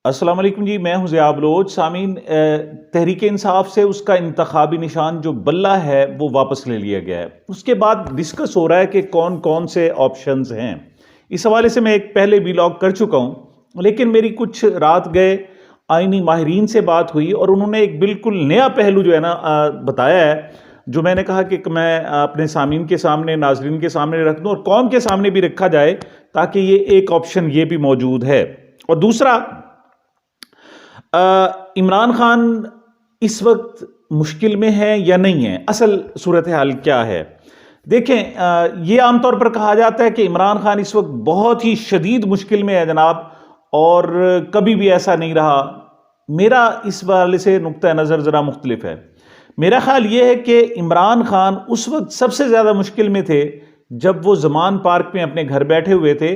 अस्सलाम वालेकुम जी, मैं हूं ज़िया बलोच। सामीन, तहरीक इंसाफ से उसका इंतखाबी निशान जो बल्ला है वो वापस ले लिया गया है। उसके बाद डिस्कस हो रहा है कि कौन कौन से ऑप्शंस हैं। इस हवाले से मैं एक पहले व्लॉग कर चुका हूं, लेकिन मेरी कुछ रात गए आईनी माहिरीन से बात हुई और उन्होंने एक बिल्कुल नया पहलू जो है ना बताया है, जो मैंने कहा कि मैं अपने सामीन के सामने, नाजरीन के सामने रख दूं और कौम के सामने भी रखा जाए, ताकि ये एक ऑप्शन ये भी मौजूद है। और दूसरा, इमरान खान इस वक्त मुश्किल में है या नहीं है, असल सूरत हाल क्या है। देखें, ये आमतौर पर कहा जाता है कि इमरान खान इस वक्त बहुत ही शदीद मुश्किल में है जनाब, और कभी भी ऐसा नहीं रहा। मेरा इस वाले से नुक्ता नज़र ज़रा मुख्तलिफ है। मेरा ख्याल ये है कि इमरान खान उस वक्त सबसे ज़्यादा मुश्किल में थे जब वो ज़मान पार्क में अपने घर बैठे हुए थे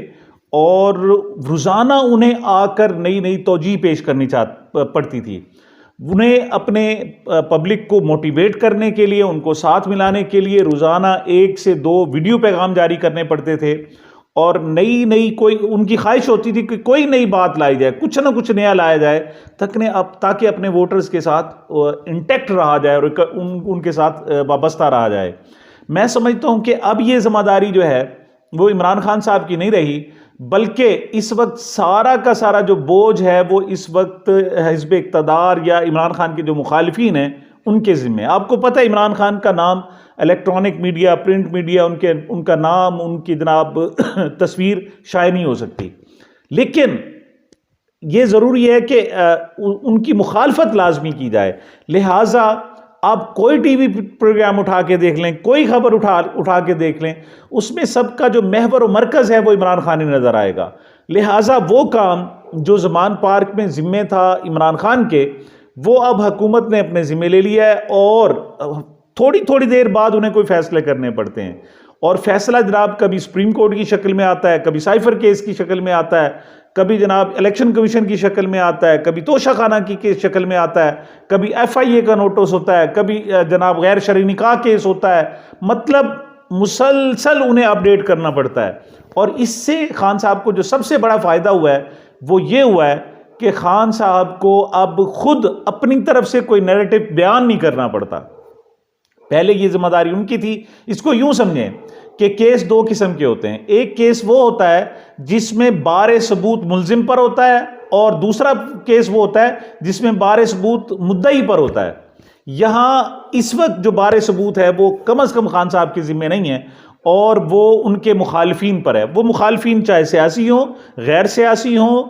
और रोज़ाना उन्हें आकर नई नई तौजीह पेश करनी पड़ती थी। उन्हें अपने पब्लिक को मोटिवेट करने के लिए, उनको साथ मिलाने के लिए रोज़ाना 1 से 2 वीडियो पैगाम जारी करने पड़ते थे, और नई नई कोई उनकी ख्वाहिश होती थी कि कोई नई बात लाई जाए, कुछ ना कुछ नया लाया जाए, ताकि अपने वोटर्स के साथ इंटैक्ट रहा जाए और उनके साथ वाबस्ता रहा जाए। मैं समझता हूँ कि अब ये जिम्मेदारी जो है वो इमरान खान साहब की नहीं रही, बल्कि इस वक्त सारा का सारा जो बोझ है वो इस वक्त हिज़्ब इक़्तिदार या इमरान खान के जो मुखालिफिन हैं उनके ज़िम्मे। आपको पता है इमरान खान का नाम इलेक्ट्रॉनिक मीडिया, प्रिंट मीडिया, उनका नाम, उनकी जनाब तस्वीर शाये नहीं हो सकती। लेकिन ये ज़रूरी है कि उनकी मुखालफत लाजमी की जाए। लिहाजा आप कोई टीवी प्रोग्राम उठा के देख लें, कोई खबर उठा के देख लें, उसमें सबका जो महवर और मरकज़ है वो इमरान खान ही नज़र आएगा। लिहाजा वो काम जो ज़मान पार्क में ज़िम्मे था इमरान खान के, वो अब हुकूमत ने अपने ज़िम्मे ले लिया है, और थोड़ी थोड़ी देर बाद उन्हें कोई फ़ैसले करने पड़ते हैं। और फैसला जनाब कभी सुप्रीम कोर्ट की शक्ल में आता है, कभी साइफर केस की शक्ल में आता है, कभी जनाब इलेक्शन कमीशन की शक्ल में आता है, कभी तोशाखाना की शक्ल में आता है, कभी FIA का नोटिस होता है, कभी जनाब गैर शरई निकाह केस होता है। मतलब मुसलसल उन्हें अपडेट करना पड़ता है। और इससे खान साहब को जो सबसे बड़ा फ़ायदा हुआ है वो ये हुआ है कि खान साहब को अब खुद अपनी तरफ से कोई नैरेटिव बयान नहीं करना पड़ता। पहले ये जिम्मेदारी उनकी थी। इसको यूं समझें कि केस 2 किस्म के होते हैं। एक केस वो होता है जिसमें बारे सबूत मुल्जिम पर होता है, और दूसरा केस वो होता है जिसमें बारे सबूत मुद्दई पर होता है। यहां इस वक्त जो बारे सबूत है वो कम से कम खान साहब के जिम्मे नहीं है, और वो उनके मुखालिफिन पर है। वो मुखालिफिन चाहे सियासी हों, गैर सियासी हों,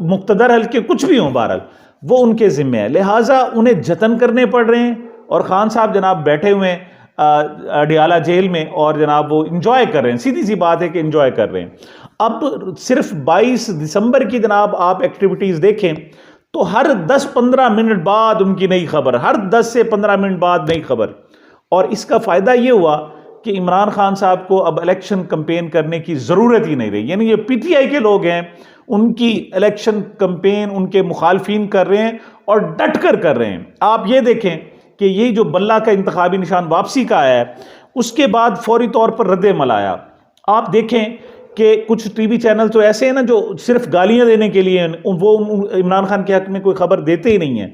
मुक्तदर हल्के कुछ भी हों, बहरहाल वो उनके जिम्मे है। लिहाजा उन्हें जतन करने पड़ रहे हैं, और खान साहब जनाब बैठे हुए हैं अडियाला जेल में, और जनाब वो इंजॉय कर रहे हैं। सीधी सी बात है कि इंजॉय कर रहे हैं। अब सिर्फ 22 दिसंबर की जनाब आप एक्टिविटीज़ देखें तो हर 10-15 मिनट बाद उनकी नई खबर, हर 10 से 15 मिनट बाद नई खबर। और इसका फ़ायदा ये हुआ कि इमरान खान साहब को अब इलेक्शन कंपेन करने की ज़रूरत ही नहीं रही। यानी ये PTI के लोग हैं, उनकी इलेक्शन कंपेन उनके मुखालफिन कर रहे हैं, और डट कर रहे हैं। आप ये देखें कि ये जो बल्ला का इंतखाबी निशान वापसी का आया है, उसके बाद फौरी तौर पर रद्द-ए-अमल आया। आप देखें कि कुछ टीवी चैनल तो ऐसे हैं ना जो सिर्फ गालियां देने के लिए वो इमरान खान के हक में कोई खबर देते ही नहीं है।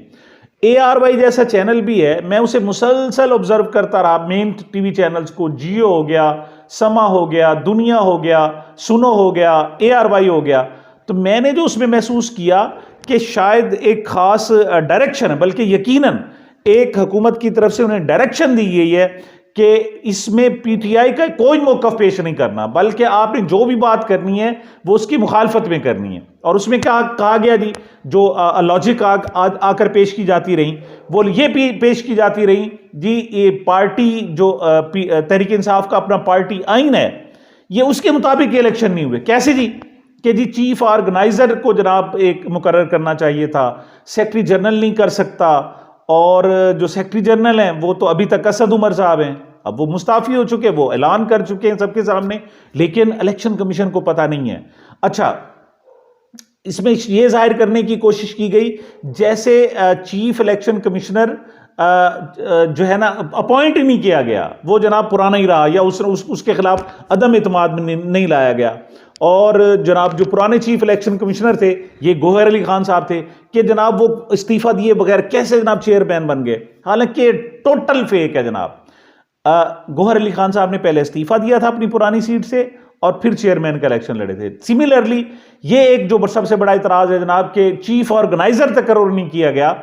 ARY जैसा चैनल भी है, मैं उसे मुसलसल ऑब्जर्व करता रहा, मेन टीवी चैनल्स को, जियो हो गया, समा हो गया, दुनिया हो गया, सुनो हो गया, ARY हो गया। तो मैंने जो उसमें महसूस किया कि शायद एक खास डायरेक्शन है, बल्कि यकीनन एक हुकूमत की तरफ से उन्हें डायरेक्शन दी गई है कि इसमें PTI का कोई मौक़िफ़ पेश नहीं करना, बल्कि आपने जो भी बात करनी है वो उसकी मुखालफत में करनी है। और उसमें क्या कहा गया जी, जो लॉजिक आकर पेश की जाती रही, वो ये पेश की जाती रही जी, ये पार्टी जो तहरीक इंसाफ का अपना पार्टी आइन है, ये उसके मुताबिक इलेक्शन नहीं हुए। कैसे जी? कि जी चीफ ऑर्गेनाइजर को जनाब एक मुकर्रर करना चाहिए था, सेक्रेटरी जनरल नहीं कर सकता, और जो सेक्रेटरी जनरल हैं वो तो अभी तक असद उमर साहब हैं, अब वो मुस्ताफ़ी हो चुके, वो ऐलान कर चुके हैं सबके सामने, लेकिन इलेक्शन कमीशन को पता नहीं है। अच्छा, इसमें ये जाहिर करने की कोशिश की गई जैसे चीफ इलेक्शन कमिश्नर जो है ना अपॉइंट ही नहीं किया गया, वो जनाब पुराना ही रहा, या उसके खिलाफ अदम इत्माद में नहीं लाया गया। और जनाब जो पुराने चीफ इलेक्शन कमिश्नर थे, ये गौहर अली खान साहब थे, कि जनाब वो इस्तीफा दिए बगैर कैसे जनाब चेयरमैन बन गए, हालांकि टोटल फेक है जनाब। गौहर अली खान साहब ने पहले इस्तीफा दिया था अपनी पुरानी सीट से और फिर चेयरमैन का इलेक्शन लड़े थे। सिमिलरली ये एक जो सबसे बड़ा इतराज है जनाब के चीफ ऑर्गेनाइजर तकर्रुर नहीं किया गया।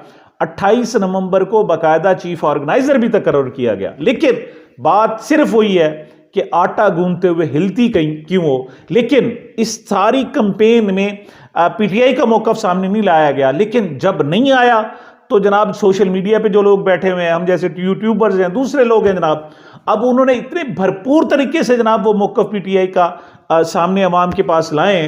28 नवंबर को बाकायदा चीफ ऑर्गेनाइजर भी तकर्रुर किया गया, लेकिन बात सिर्फ वही है कि आटा गूंथते हुए हिलती कहीं क्यों हो। लेकिन इस सारी कंपेन में पीटीआई का मौकफ सामने नहीं लाया गया, लेकिन जब नहीं आया तो जनाब सोशल मीडिया पे जो लोग बैठे हुए हैं, हम जैसे यूट्यूबर्स हैं, दूसरे लोग हैं जनाब, अब उन्होंने इतने भरपूर तरीके से जनाब वो मौकफ पीटीआई का सामने अवाम के पास लाए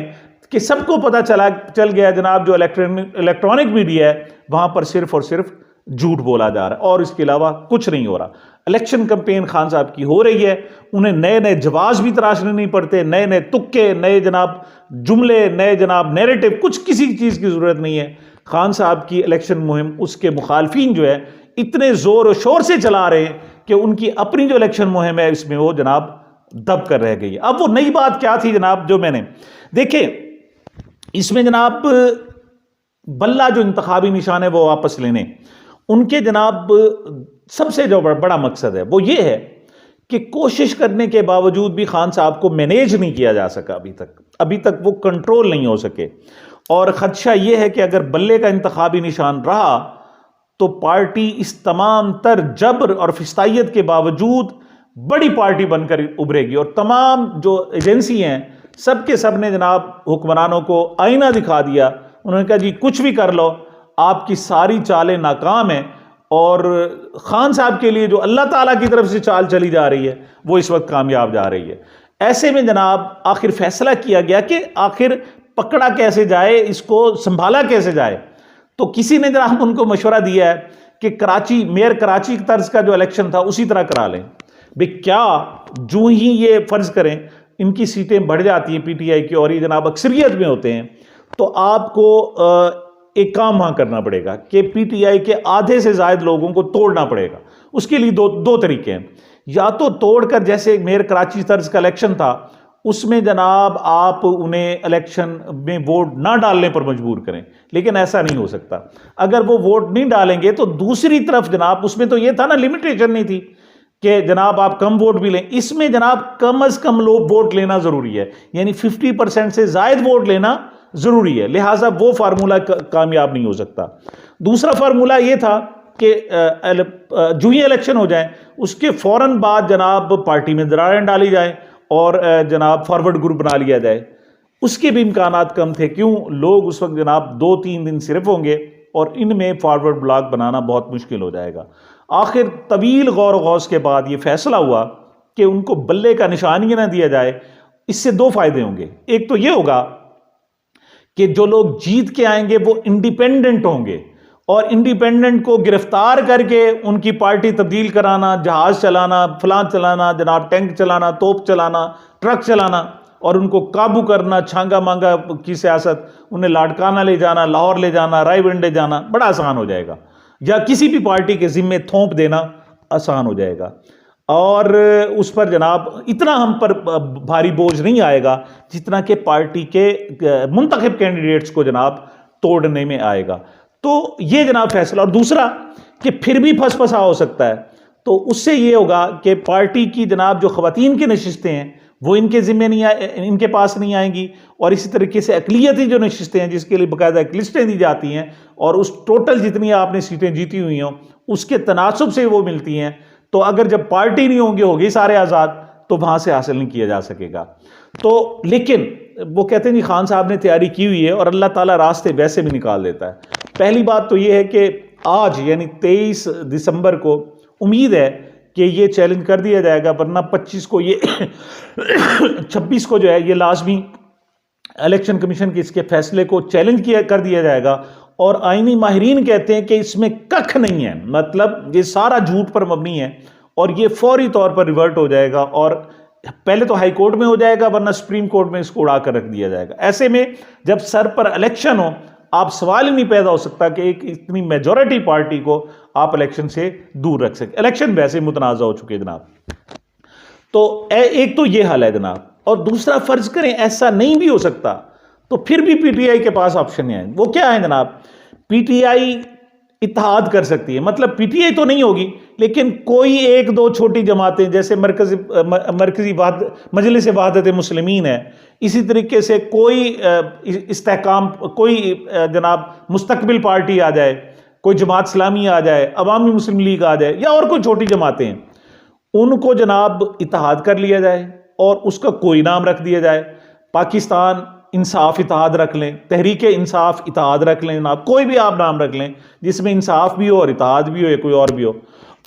कि सबको पता चल गया जनाब जो इलेक्ट्रॉनिक मीडिया है वहां पर सिर्फ और सिर्फ झूठ बोला जा रहा है और इसके अलावा कुछ नहीं हो रहा। इलेक्शन कैंपेन खान साहब की हो रही है, उन्हें नए नए जवाब भी तराशने नहीं पड़ते, नए नए तुक्के, नए जनाब जुमले, नए जनाब नैरेटिव, कुछ किसी चीज की जरूरत नहीं है। खान साहब की इलेक्शन मुहिम उसके मुखालफिन जो है इतने जोर और शोर से चला रहे हैं कि उनकी अपनी जो इलेक्शन मुहिम है इसमें वो जनाब दब कर रह गई है। अब वो नई बात क्या थी जनाब जो मैंने देखे, इसमें जनाब बल्ला जो इंतखाबी निशान है वो वापस लेने, उनके जनाब सबसे जो बड़ा मकसद है वो ये है कि कोशिश करने के बावजूद भी खान साहब को मैनेज नहीं किया जा सका अभी तक वो कंट्रोल नहीं हो सके। और खदशा ये है कि अगर बल्ले का इंतखाबी निशान रहा तो पार्टी इस तमाम तर जबर और फिस्तायत के बावजूद बड़ी पार्टी बनकर उभरेगी और तमाम जो एजेंसी हैं सबके सब ने जनाब हुक्मरानों को आईना दिखा दिया। उन्होंने कहा जी कुछ भी कर लो, आपकी सारी चालें नाकाम हैं और खान साहब के लिए जो अल्लाह ताला की तरफ से चाल चली जा रही है वो इस वक्त कामयाब जा रही है। ऐसे में जनाब आखिर फैसला किया गया कि आखिर पकड़ा कैसे जाए, इसको संभाला कैसे जाए। तो किसी ने जनाब उनको मशवरा दिया है कि कराची मेयर कराची तर्ज का जो इलेक्शन था उसी तरह करा लें। भाई क्या जो ही ये फर्ज करें इनकी सीटें बढ़ जाती हैं पीटीआई की और ये जनाब अक्सरियत में होते हैं, तो आपको एक काम वहां करना पड़ेगा कि पीटीआई के आधे से ज्यादा लोगों को तोड़ना पड़ेगा। उसके लिए दो तरीके हैं, या तो तोड़कर जैसे मेयर कराची तर्ज का इलेक्शन था उसमें जनाब आप उन्हें इलेक्शन में वोट ना डालने पर मजबूर करें, लेकिन ऐसा नहीं हो सकता। अगर वो वोट नहीं डालेंगे तो दूसरी तरफ जनाब उसमें तो ये था ना, लिमिटेशन नहीं थी कि जनाब आप कम वोट भी लें, इसमें जनाब कम अज कम लोग वोट लेना जरूरी है, यानी 50% से ज्यादा वोट लेना जरूरी है, लिहाजा वो फार्मूला कामयाब नहीं हो सकता। दूसरा फार्मूला ये था कि जो ही इलेक्शन हो जाए उसके फौरन बाद जनाब पार्टी में दरारें डाली जाए और जनाब फॉरवर्ड ग्रुप बना लिया जाए। उसके भी इम्कानात कम थे, क्यों, लोग उस वक्त जनाब 2-3 दिन सिर्फ होंगे और इनमें फॉरवर्ड ब्लॉक बनाना बहुत मुश्किल हो जाएगा। आखिर तवील गौर गौस के बाद ये फैसला हुआ कि उनको बल्ले का निशान ही ना दिया जाए। इससे 2 फायदे होंगे, एक तो ये होगा कि जो लोग जीत के आएंगे वो इंडिपेंडेंट होंगे और इंडिपेंडेंट को गिरफ्तार करके उनकी पार्टी तब्दील कराना, जहाज चलाना, फलां चलाना, जनाब टैंक चलाना, तोप चलाना, ट्रक चलाना और उनको काबू करना, छांगा मांगा की सियासत, उन्हें लाड़काना ले जाना, लाहौर ले जाना, रायविंडे जाना बड़ा आसान हो जाएगा, या किसी भी पार्टी के जिम्मे थोप देना आसान हो जाएगा और उस पर जनाब इतना हम पर भारी बोझ नहीं आएगा जितना कि पार्टी के मुंतखब कैंडिडेट्स को जनाब तोड़ने में आएगा। तो ये जनाब फैसला। और दूसरा कि फिर भी फंसा हो सकता है, तो उससे ये होगा कि पार्टी की जनाब जो ख़वातीन की नशिस्तें हैं वो इनके ज़िम्मे नहीं इनके पास नहीं आएंगी और इसी तरीके से अक़लियती जो नशिस्तें हैं जिसके लिए बाकायदा एक लिस्टें दी जाती हैं और उस टोटल जितनी आपने सीटें जीती हुई हों उसके तनासुब से वो मिलती हैं, तो अगर जब पार्टी नहीं होगी सारे आज़ाद तो वहाँ से हासिल नहीं किया जा सकेगा। तो लेकिन वो कहते हैं जी खान साहब ने तैयारी की हुई है और अल्लाह ताला रास्ते वैसे भी निकाल देता है। पहली बात तो ये है कि आज यानी 23 दिसंबर को उम्मीद है कि ये चैलेंज कर दिया जाएगा, वरना 25 को ये 26 को जो है ये लाजमी इलेक्शन कमीशन के इसके फैसले को चैलेंज कर दिया जाएगा। और आईनी माहिरीन कहते हैं कि इसमें कख नहीं है, मतलब ये सारा झूठ पर मबनी है और ये फौरी तौर पर रिवर्ट हो जाएगा और पहले तो हाई कोर्ट में हो जाएगा, वरना सुप्रीम कोर्ट में इसको उड़ा कर रख दिया जाएगा। ऐसे में जब सर पर इलेक्शन हो, आप सवाल ही नहीं पैदा हो सकता कि एक इतनी मेजॉरिटी पार्टी को आप इलेक्शन से दूर रख सके। इलेक्शन वैसे मुतनाज़ा हो चुके जनाब। तो एक तो ये हाल है जनाब, और दूसरा फर्ज करें ऐसा नहीं भी हो सकता, तो फिर भी पीटीआई के पास ऑप्शन है। वो क्या है जनाब? पीटीआई इत्तेहाद कर सकती है, मतलब पीटीआई तो नहीं होगी, लेकिन कोई एक दो छोटी जमातें, जैसे मरकजी मजलिस वहादत मुस्लिमीन है, इसी तरीके से कोई इस्तेहकाम, कोई जनाब मुस्तकबिल पार्टी आ जाए, कोई जमात इस्लामी आ जाए, अवामी मुस्लिम लीग आ जाए, या और कोई छोटी जमातें हैं, उनको जनाब इत्तेहाद कर लिया जाए और उसका कोई नाम रख दिया जाए। पाकिस्तान इंसाफ इत्तेहाद रख लें, तहरीक इंसाफ इत्तेहाद रख लें जनाब, कोई भी आप नाम रख लें जिसमें इंसाफ भी हो और इत्तेहाद भी हो, या कोई और भी हो।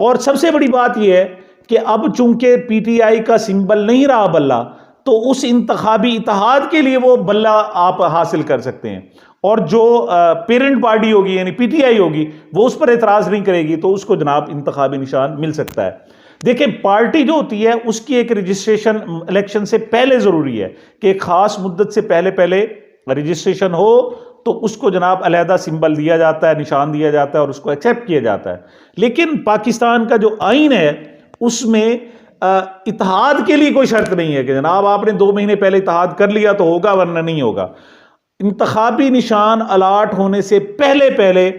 और सबसे बड़ी बात यह है कि अब चूंकि पीटीआई का सिंबल नहीं रहा बल्ला, तो उस इंतखाबी इत्तेहाद के लिए वो बल्ला आप हासिल कर सकते हैं, और जो पेरेंट पार्टी होगी यानी पीटीआई होगी, वो उस पर एतराज़ नहीं करेगी, तो उसको जनाब इंतखाबी निशान मिल सकता है। देखिए, पार्टी जो होती है उसकी एक रजिस्ट्रेशन इलेक्शन से पहले ज़रूरी है कि एक ख़ास मुद्दत से पहले पहले रजिस्ट्रेशन हो, तो उसको जनाब अलहदा सिंबल दिया जाता है, निशान दिया जाता है, और उसको एक्सेप्ट किया जाता है। लेकिन पाकिस्तान का जो आइन है उसमें इत्तेहाद के लिए कोई शर्त नहीं है कि जनाब आपने 2 महीने पहले इत्तेहाद कर लिया तो होगा, वरना नहीं होगा। इंतखाबी निशान अलाट होने से पहले पहले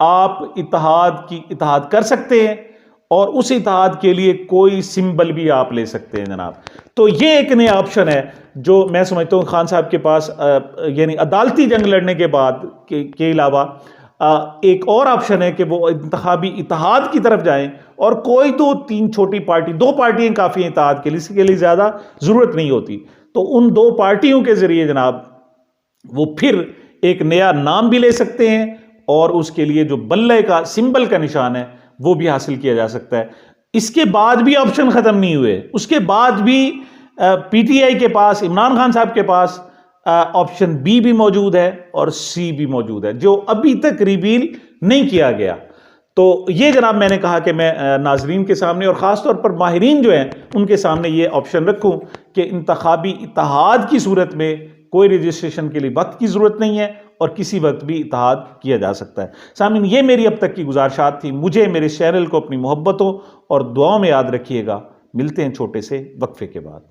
आप इत्तेहाद कर सकते हैं, और उस इत्तेहाद के लिए कोई सिंबल भी आप ले सकते हैं जनाब। तो ये एक नया ऑप्शन है जो मैं समझता हूँ खान साहब के पास, यानी अदालती जंग लड़ने के बाद के अलावा एक और ऑप्शन है कि वो इंतखाबी इत्तेहाद की तरफ जाएं, और कोई 2-3 छोटी पार्टी, 2 पार्टियां काफ़ी हैं इत्तेहाद के लिए, इसके लिए ज़्यादा ज़रूरत नहीं होती। तो उन 2 पार्टियों के ज़रिए जनाब वो फिर एक नया नाम भी ले सकते हैं, और उसके लिए जो बल्ले का सिंबल का निशान है वो भी हासिल किया जा सकता है। इसके बाद भी ऑप्शन ख़त्म नहीं हुए, उसके बाद भी पीटीआई के पास, इमरान खान साहब के पास ऑप्शन बी भी मौजूद है और सी भी मौजूद है, जो अभी तक रिवील नहीं किया गया। तो ये जनाब मैंने कहा कि मैं नाजरीन के सामने और ख़ास तौर पर माहिरीन जो हैं उनके सामने ये ऑप्शन रखूं कि इंतखाबी इत्तेहाद की सूरत में कोई रजिस्ट्रेशन के लिए वक्त की ज़रूरत नहीं है, और किसी वक्त भी इत्तेहाद किया जा सकता है। सामीन, ये मेरी अब तक की गुजारिशात थी। मुझे, मेरे चैनल को अपनी मोहब्बतों और दुआओं में याद रखिएगा। मिलते हैं छोटे से वक्फे के बाद।